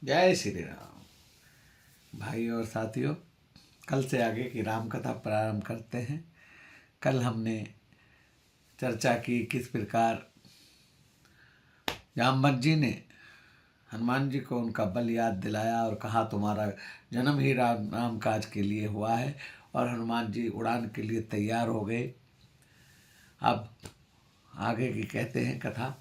जय श्री राम। भाई और साथियों, कल से आगे की राम कथा प्रारंभ करते हैं। कल हमने चर्चा की किस प्रकार जामवंत जी ने हनुमान जी को उनका बल याद दिलाया और कहा तुम्हारा जन्म ही राम काज के लिए हुआ है, और हनुमान जी उड़ान के लिए तैयार हो गए। अब आगे की कहते हैं कथा।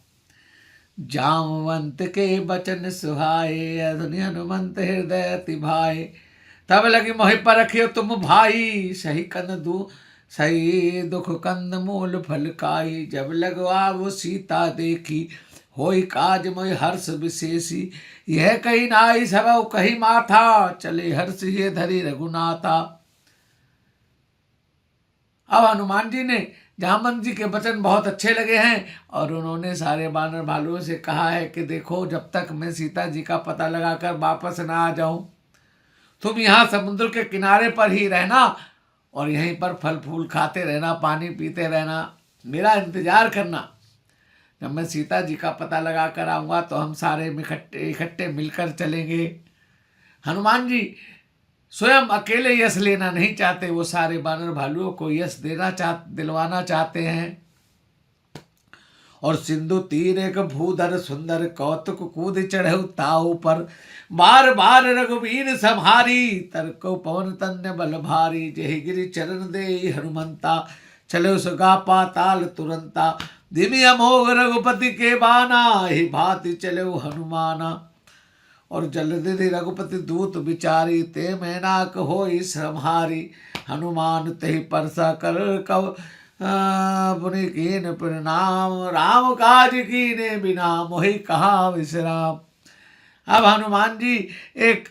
जामवंत के बचन सुहाए, अधुनि हनुमंत हृदय अति भाए। तब लगी मोहि परखियो तुम भाई, सही दुख कंद मूल फल खाई। जब लगवा वो सीता देखी, होई काज मोहि हर्ष विशेषी। यह कही नाई सब कही माथा, चले हर्ष ये धरी रघुनाथा। अब हनुमान जी ने जामवंत जी के वचन बहुत अच्छे लगे हैं और उन्होंने सारे बानर भालुओं से कहा है कि देखो, जब तक मैं सीता जी का पता लगाकर वापस ना आ जाऊं, तुम यहाँ समुद्र के किनारे पर ही रहना और यहीं पर फल फूल खाते रहना, पानी पीते रहना, मेरा इंतजार करना। जब मैं सीता जी का पता लगा कर आऊँगा तो हम सारे इकट्ठे मिलकर चलेंगे। हनुमान जी स्वयं अकेले यश लेना नहीं चाहते, वो सारे बानर भालुओं को यश दिलवाना चाहते हैं। और सिंधु तीर एक भूधर सुंदर, कौतुक कूद चढ़े ताऊ पर। बार बार रघुवीर संहारी, तरको पवन तन्य बल भारी। जय गिरि चरण दे हनुमंता, चले सुगा पाताल तुरंता। दिव्य अमोघ रघुपति के बाना, ही भांति चले हनुमाना। और जलदि रघुपति दूत विचारी, ते मैनाक होई श्रमहारी। हनुमान ते परसा कर कव पुनि कीन प्रणाम, राम काज कीने बिना मोहि कहा विश्राम। अब हनुमान जी एक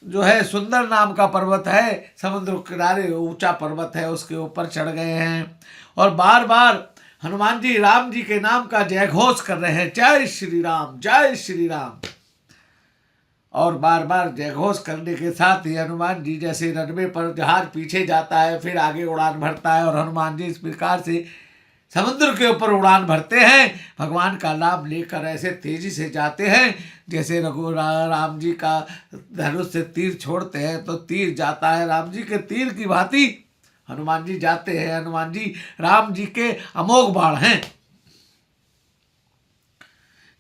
जो है सुंदर नाम का पर्वत है, समुद्र किनारे ऊंचा पर्वत है, उसके ऊपर चढ़ गए हैं और बार बार हनुमान जी राम जी के नाम का जय घोष कर रहे हैं, जय श्री राम, जय श्री राम। और बार बार जयघोष करने के साथ ही हनुमान जी जैसे रनवे पर जहाज पीछे जाता है फिर आगे उड़ान भरता है, और हनुमान जी इस प्रकार से समुद्र के ऊपर उड़ान भरते हैं, भगवान का नाम लेकर ऐसे तेजी से जाते हैं जैसे राम जी का धनुष से तीर छोड़ते हैं तो तीर जाता है, राम जी के तीर की भांति हनुमान जी जाते हैं। हनुमान जी राम जी के अमोघ बाण हैं।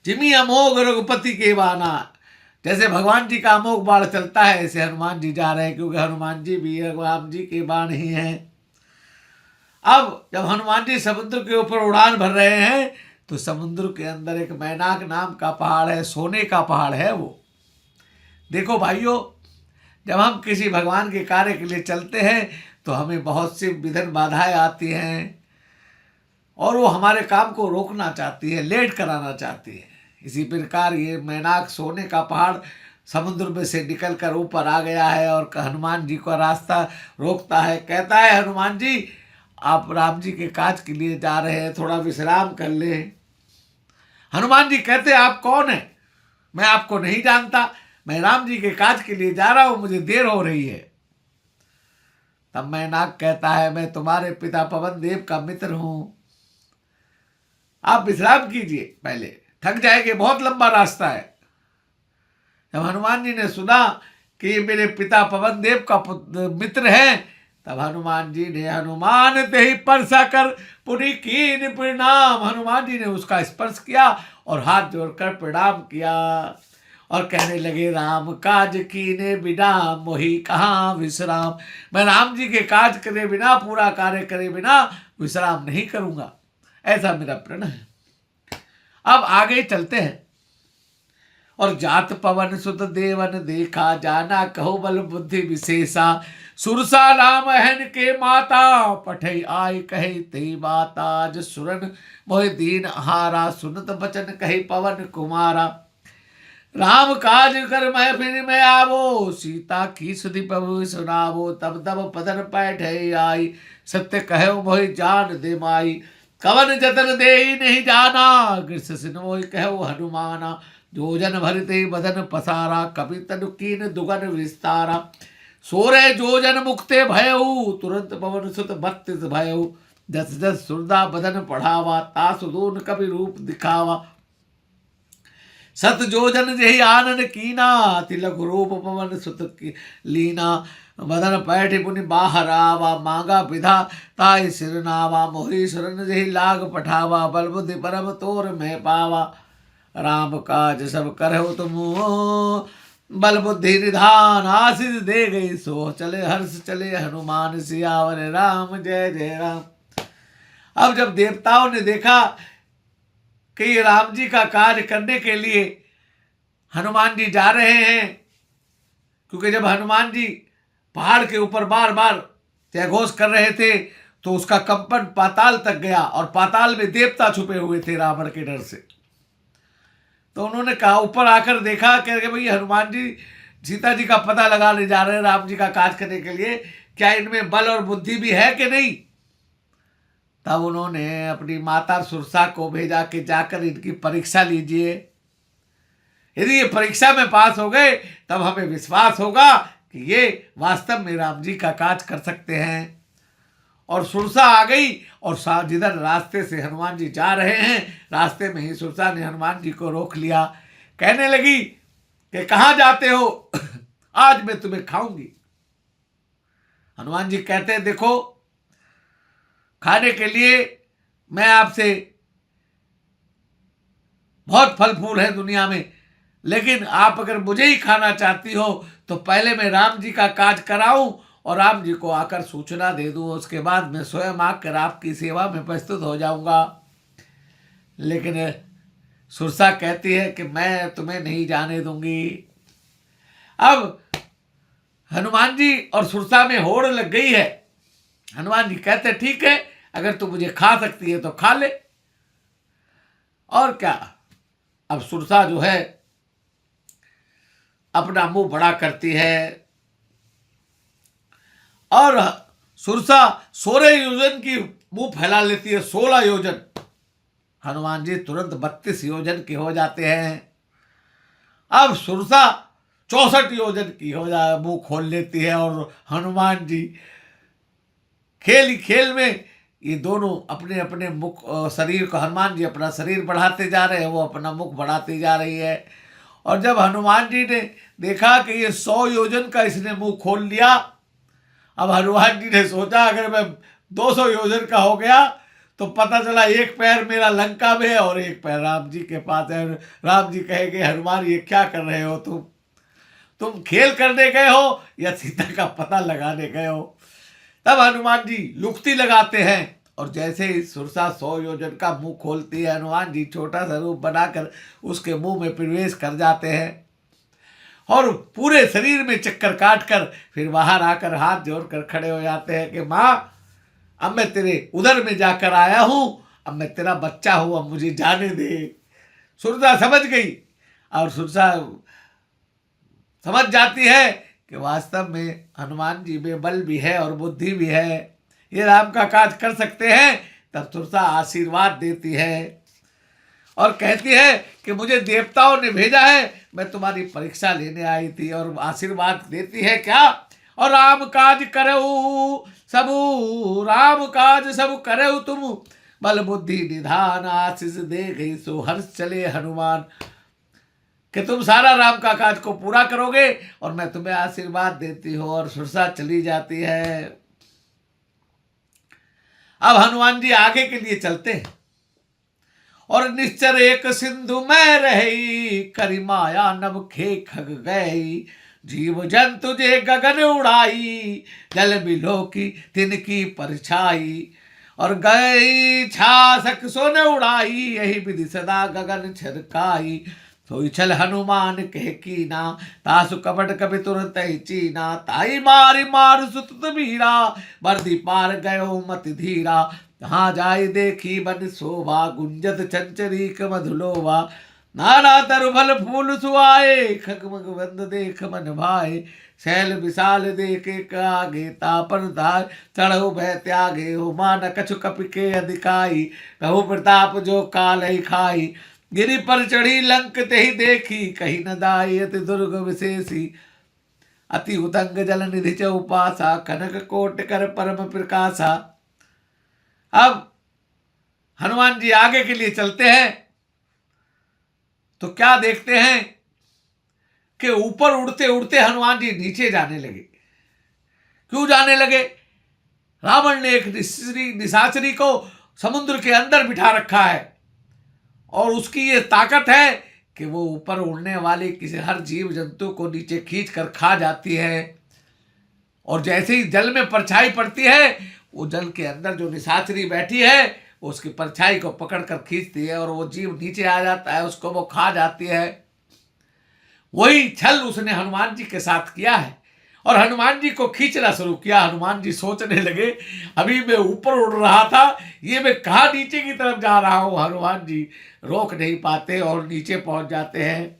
जिमी अमोघ रघुपति के बाना, जैसे भगवान जी का अमोघ बाण चलता है ऐसे हनुमान जी जा रहे हैं, क्योंकि हनुमान जी भी राम जी के बाण ही हैं। अब जब हनुमान जी समुद्र के ऊपर उड़ान भर रहे हैं तो समुद्र के अंदर एक मैनाक नाम का पहाड़ है, सोने का पहाड़ है वो। देखो भाइयों, जब हम किसी भगवान के कार्य के लिए चलते हैं तो हमें बहुत सी विघ्न बाधाएं आती हैं और वो हमारे काम को रोकना चाहती है, लेट कराना चाहती है। इसी प्रकार ये मैनाक सोने का पहाड़ समुद्र में से निकल कर ऊपर आ गया है और हनुमान जी का रास्ता रोकता है। कहता है, हनुमान जी आप राम जी के काज के लिए जा रहे हैं, थोड़ा विश्राम कर लें। हनुमान जी कहते, आप कौन है? मैं आपको नहीं जानता, मैं राम जी के काज के लिए जा रहा हूं, मुझे देर हो रही है। तब मैनाक कहता है, मैं तुम्हारे पिता पवन देव का मित्र हूं, आप विश्राम कीजिए, पहले थक जाएंगे, बहुत लंबा रास्ता है। जब हनुमान जी ने सुना कि ये मेरे पिता पवन देव का मित्र है, तब हनुमान जी ने हनुमान ते ही परसा कर पुनि कीन प्रणाम, हनुमान जी ने उसका स्पर्श किया और हाथ जोड़कर प्रणाम किया और कहने लगे, राम काज कीने बिना मोहि कहाँ विश्राम। मैं राम जी के काज करे बिना, पूरा कार्य करे बिना विश्राम नहीं करूंगा, ऐसा मेरा प्रण है। अब आगे चलते हैं। और जात पवन सुत देवन देखा, जाना कहो बल बुद्धि विशेषा। सुरसा राम हन के माता, पठई आई कहे ते बात। आज सुरन मोहि दीन हारा, सुनत बचन कहे पवन कुमारा। राम काज कर मैं फिर मैं आवो, सीता की सुधि प्रभु सुनावो। तब तब पदन पैठ आई, सत्य कहो मोहि जान दे माई। कवन जतन दे नहीं जाना, गृष सिन मोहि कहो हनुमाना। जोजन भरते बदन पसारा, कपि तनु कीन दुगन विस्तारा। सोरे जोजन मुक्ते भयऊ, तुरंत पवन सुत 32 भयऊ। जस जस सुरदा बदन पढ़ावा, तासु दून कवि रूप दिखावा। सत जोजन जेहि आनन कीना, तिलक रूप पवन सुत की लीना। बदन पैठ पुनि बाहर आवा, मांगा विधा ताई सिर नावा। मोहि शरण जेहि लाग पठावा, बल बुद्धि परम तोर में पावा। राम काज सब करहु तुम, बल बुद्धि निधान। आशीष दे गई सो चले, हर्ष चले हनुमान सियावर राम जय जय राम। अब जब देवताओं ने देखा कि ये राम जी का कार्य करने के लिए हनुमान जी जा रहे हैं, क्योंकि जब हनुमान जी पहाड़ के ऊपर बार बार जयघोष कर रहे थे तो उसका कंपन पाताल तक गया, और पाताल में देवता छुपे हुए थे रावण के डर से। तो उन्होंने कहा, ऊपर आकर देखा कि भाई हनुमान जी सीता जी का पता लगाने जा रहे हैं राम जी का काज करने के लिए, क्या इनमें बल और बुद्धि भी है कि नहीं। तब उन्होंने अपनी माता सुरसा को भेजा कि जाकर इनकी परीक्षा लीजिए, यदि ये परीक्षा में पास हो गए तब हमें विश्वास होगा कि ये वास्तव में राम जी का काज कर सकते हैं। और सुरसा आ गई, और जिधर रास्ते से हनुमान जी जा रहे हैं, रास्ते में ही सुरसा ने हनुमान जी को रोक लिया। कहने लगी कि कहाँ जाते हो, आज मैं तुम्हें खाऊंगी। हनुमान जी कहते हैं, देखो खाने के लिए मैं आपसे, बहुत फल फूल है दुनिया में, लेकिन आप अगर मुझे ही खाना चाहती हो तो पहले मैं राम जी का काज कराऊं और राम जी को आकर सूचना दे दूं, उसके बाद मैं स्वयं आकर आपकी सेवा में प्रस्तुत हो जाऊंगा। लेकिन सुरसा कहती है कि मैं तुम्हें नहीं जाने दूंगी। अब हनुमान जी और सुरसा में होड़ लग गई है। हनुमान जी कहते ठीक है, अगर तू मुझे खा सकती है तो खा ले। और क्या, अब सुरसा जो है अपना मुंह बड़ा करती है, और सुरसा 16 योजन की मुंह फैला लेती है, 16 योजन। हनुमान जी तुरंत 32 योजन के हो जाते हैं। अब सुरसा 64 योजन की हो जाए मुंह खोल लेती है, और हनुमान जी खेल खेल में ये दोनों अपने अपने मुख शरीर को, हनुमान जी अपना शरीर बढ़ाते जा रहे हैं, वो अपना मुख बढ़ाती जा रही है। और जब हनुमान जी ने देखा कि ये 100 योजन का इसने मुंह खोल लिया, अब हनुमान जी ने सोचा अगर मैं 200 योजन का हो गया तो पता चला एक पैर मेरा लंका में है और एक पैर राम जी के पास है। राम जी कहेंगे, हनुमान ये क्या कर रहे हो तुम खेल करने गए हो या सीता का पता लगाने गए हो। तब हनुमान जी लुकती लगाते हैं, और जैसे ही सुरसा 100 योजन का मुंह खोलती है, हनुमान जी छोटा सा रूप बनाकर उसके मुंह में प्रवेश कर जाते हैं, और पूरे शरीर में चक्कर काट कर फिर बाहर आकर हाथ जोड़कर खड़े हो जाते हैं कि माँ, अब मैं तेरे उधर में जाकर आया हूँ, अब मैं तेरा बच्चा हूँ, अब मुझे जाने दे। सुरसा समझ गई, और सुरसा समझ जाती है कि वास्तव में हनुमान जी में बल भी है और बुद्धि भी है, ये राम का काज कर सकते हैं। तब सुरसा आशीर्वाद देती है और कहती है कि मुझे देवताओं ने भेजा है, मैं तुम्हारी परीक्षा लेने आई थी, और आशीर्वाद देती है क्या, और राम काज करऊ सबू, राम काज सब करऊ तुम, बल बुद्धि निधान। आशीष दे गई सो हर्ष चले हनुमान, कि तुम सारा राम का काज को पूरा करोगे और मैं तुम्हें आशीर्वाद देती हूँ। और सुरसा चली जाती है। अब हनुमान जी आगे के लिए चलते हैं, और निश्चर एक सिंधु में रही, करी माया नभ खे खग गई, जीव जंतु जे गगन उड़ाई, जल बिलो की तिनकी परछाई, और गई छासक सोन उड़ाई, यही विधि सदा गगन छिरकाई, सोई छल हनुमान कह कीना, तासु कपट कपि तुरंत ही चीना, ताई मारी मार सुत मीरा, बर्दी पार गयो मति धीरा, तहाँ जाय देखी बन शोभा, गुंजत चंचरीक मधुलोभा, नाना तरु फल फूल सुआए, खगमग बंद देख मन भाए, शैल विशाल देखे आगे, तापन धार चढ़ो भय त्यागे, हुमान कछु कपि के अधिकाई, कहु प्रताप जो काल ही खाई, गिरि पर चढ़ी लंक ते ही देखी, कही न दाई अति दुर्ग विशेषी, अति उदंग जल निधि चौपासा, कनक कोट कर परम प्रकाशा। अब हनुमान जी आगे के लिए चलते हैं, तो क्या देखते हैं कि ऊपर उड़ते उड़ते हनुमान जी नीचे जाने लगे। क्यों जाने लगे? रावण ने एक निशाचरी को समुद्र के अंदर बिठा रखा है और उसकी ये ताकत है कि वो ऊपर उड़ने वाले किसी हर जीव जंतु को नीचे खींच कर खा जाती है। और जैसे ही जल में परछाई पड़ती है, वो जल के अंदर जो निशाचरी बैठी है उसकी परछाई को पकड़ कर खींचती है और वो जीव नीचे आ जाता है, उसको वो खा जाती है। वही छल उसने हनुमान जी के साथ किया है और हनुमान जी को खींचना शुरू किया। हनुमान जी सोचने लगे, अभी मैं ऊपर उड़ रहा था, ये मैं कहाँ नीचे की तरफ जा रहा हूँ। हनुमान जी रोक नहीं पाते और नीचे पहुंच जाते हैं।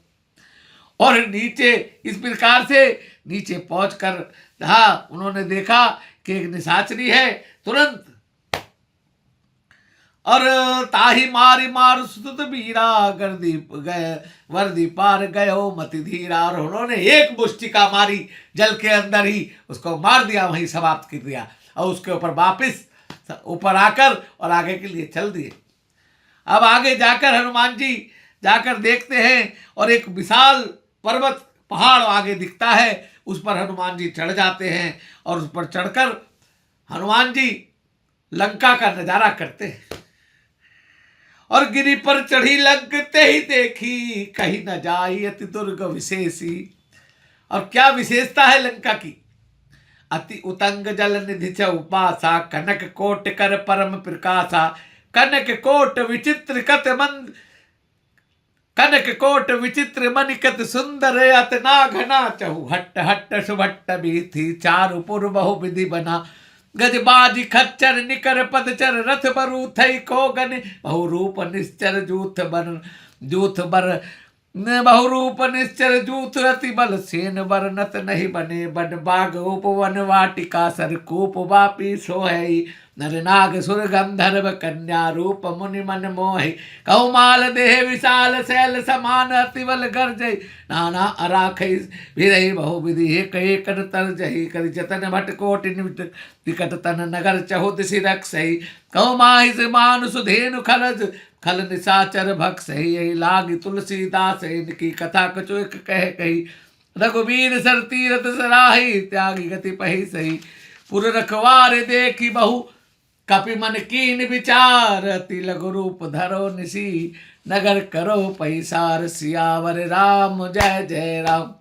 और नीचे इस प्रकार से नीचे पहुंचकर उन्होंने देखा कि एक निशाचरी है। तुरंत और ताही मारी मार सुत बीरा गर्दी गए वर्दी पार गयो मति धीरा। और उन्होंने एक मुष्टिका मारी, जल के अंदर ही उसको मार दिया, वहीं समाप्त कर दिया और उसके ऊपर वापिस ऊपर आकर और आगे के लिए चल दिए। अब आगे जाकर हनुमान जी जाकर देखते हैं और एक विशाल पर्वत पहाड़ आगे दिखता है। उस पर हनुमान जी चढ़ जाते हैं और उस पर चढ़कर हनुमान जी लंका का नजारा करते हैं। और गिरि पर चढ़ी लंकते ही देखी, कहीं न जाई अति दुर्ग विशेषी। और क्या विशेषता है लंका की? अति उतंग जल निधि उपासा, कनक कोट कर परम प्रकाशा। कनक कोट विचित्र कत मंद, कनक कोट विचित्र मनिकत सुंदर, अतना घना चहु हट्ट हट्ट सुभट्ट बीथी। चारु पुर बहु विधि बना, गजबाजी खच्चर निकर पदचर। रथ बरु थई को गन, बहुरूप निश्चर जूथ बर बहुरूप निश्चर जूथ। रति बल सेन बरनत नहीं बने, बन बाग उपवन वाटिका सरकूप वापी सोहई। नर नाग सुर गंधर्व कन्या रूप मुनि मन मोहि। कौमाल देह विशाल शैल समान, अतिबल गर्जय नाना अराखै। भिरहि बहु विधि एक एक तरजहि, करि जतन भट कोटि निकट तन नगर चहु दिशि रक्षै। कौमाहि से मानुष धेनु खलज, खल निशाचर भक्षहि। यही लागी तुलसीदास, इनकी कथा कछु एक कह कही। रघुवीर सर तीरथ सराही, त्यागी गति पही सही। पुर रखवार देखी बहु, कपि मन कीन विचार। अति लघु रूप धरो निसी, नगर करो पैसार। सियावर राम जय जय राम,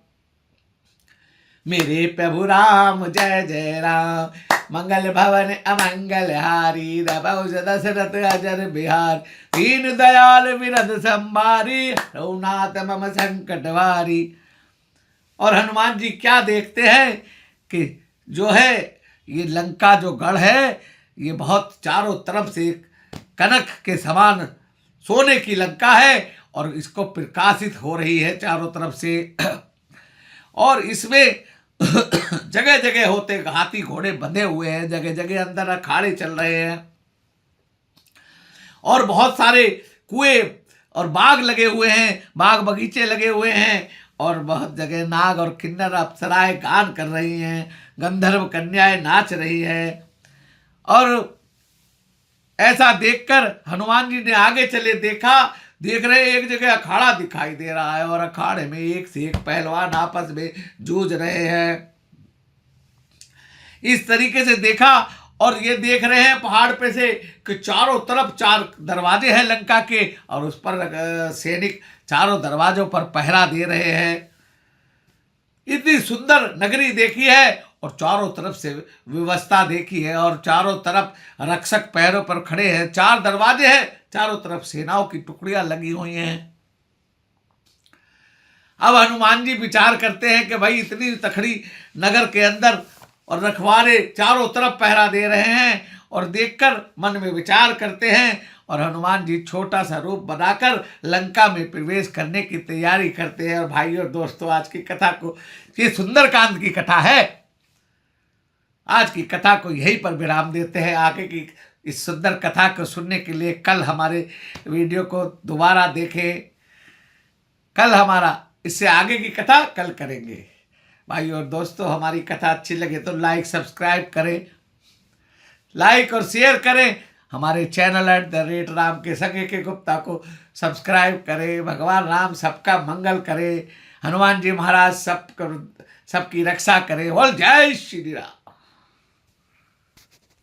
मेरे प्रभु राम जय जय राम। मंगल भवन अमंगल हारी, रघु दशरथ अजर बिहार। दीन दयाल विरध संभारी, रघुनाथ मम संकट वारी। और हनुमान जी क्या देखते हैं कि जो है ये लंका जो गढ़ है, ये बहुत चारों तरफ से कनक के समान सोने की लंका है और इसको प्रकाशित हो रही है चारों तरफ से। और इसमें जगह जगह होते हाथी घोड़े बंधे हुए हैं, जगह जगह अंदर अखाड़े चल रहे हैं और बहुत सारे कुएं और बाग लगे हुए हैं, बाग बगीचे लगे हुए हैं। और बहुत जगह नाग और किन्नर अप्सराएं गान कर रही हैं, गंधर्व कन्याएं नाच रही हैं। और ऐसा देखकर हनुमान जी ने आगे चले देख रहे एक जगह अखाड़ा दिखाई दे रहा है और अखाड़े में एक से एक पहलवान आपस में जूझ रहे हैं। इस तरीके से देखा और ये देख रहे हैं पहाड़ पे से कि चारों तरफ 4 दरवाजे हैं लंका के और उस पर सैनिक चारों दरवाजों पर पहरा दे रहे हैं। इतनी सुंदर नगरी देखी है और चारों तरफ से व्यवस्था देखी है और चारों तरफ रक्षक पैरों पर खड़े हैं। 4 दरवाजे हैं, चारों तरफ सेनाओं की टुकड़ियां लगी हुई हैं। अब हनुमान जी विचार करते हैं कि भाई इतनी तखड़ी नगर के अंदर और रखवारे चारों तरफ पहरा दे रहे हैं और देखकर मन में विचार करते हैं और हनुमान जी छोटा सा रूप बनाकर लंका में प्रवेश करने की तैयारी करते हैं। और भाइयों और दोस्तों, आज की कथा को, ये सुंदरकांड की कथा है, आज की कथा को यहीं पर विराम देते हैं। आगे की इस सुंदर कथा को सुनने के लिए कल हमारे वीडियो को दोबारा देखें। कल हमारा इससे आगे की कथा कल करेंगे। भाइयों और दोस्तों, हमारी कथा अच्छी लगे तो लाइक सब्सक्राइब करें, लाइक और शेयर करें। हमारे चैनल @राम के सगे के गुप्ता को सब्सक्राइब करें। भगवान राम सबका मंगल करे, हनुमान जी महाराज सबकी रक्षा करें। बोल जय श्री राम।